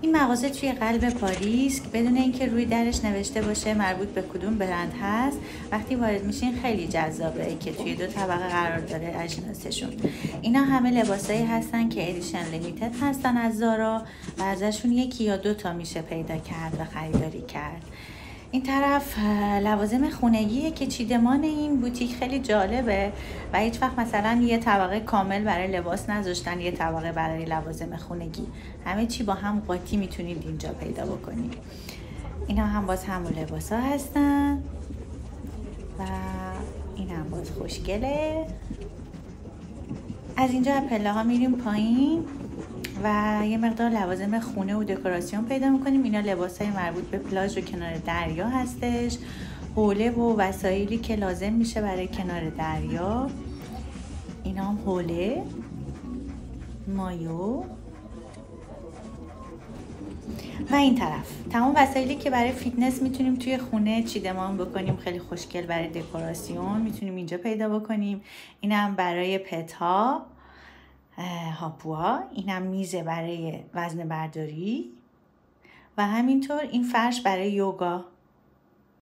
این مغازه توی قلب پاریس بدون اینکه روی درش نوشته باشه مربوط به کدوم برند هست، وقتی وارد میشین خیلی جذابه که توی 2 طبقه قرار داره اجناسشون. اینا همه لباسایی هستن که ادیشن لیمیتد هستن از زارا و ازشون 1 یا 2 تا میشه پیدا کرد و خریداری کرد. این طرف لوازم خونگیه که چیدمان این بوتیک خیلی جالبه و هیچ وقت مثلا 1 طبقه کامل برای لباس نذاشتن، 1 طبقه برای لوازم خونگی، همه چی با هم قاطی میتونید اینجا پیدا بکنید. اینا هم باز همون لباس ها هستن و این هم باز خوشگله. از اینجا پله ها میریم پایین و یه مقدار لوازم خونه و دکوراسیون پیدا میکنیم. اینا لباس های مربوط به پلاژ و کنار دریا هستش، حوله و وسایلی که لازم میشه برای کنار دریا. اینا هم حوله، مایو و این طرف تمام وسایلی که برای فیتنس میتونیم توی خونه چیدمان بکنیم، خیلی خوشگل برای دکوراسیون میتونیم اینجا پیدا بکنیم. اینم برای پت ها، هاپوها. اینم میزه برای وزن برداری و همینطور این فرش برای یوگا.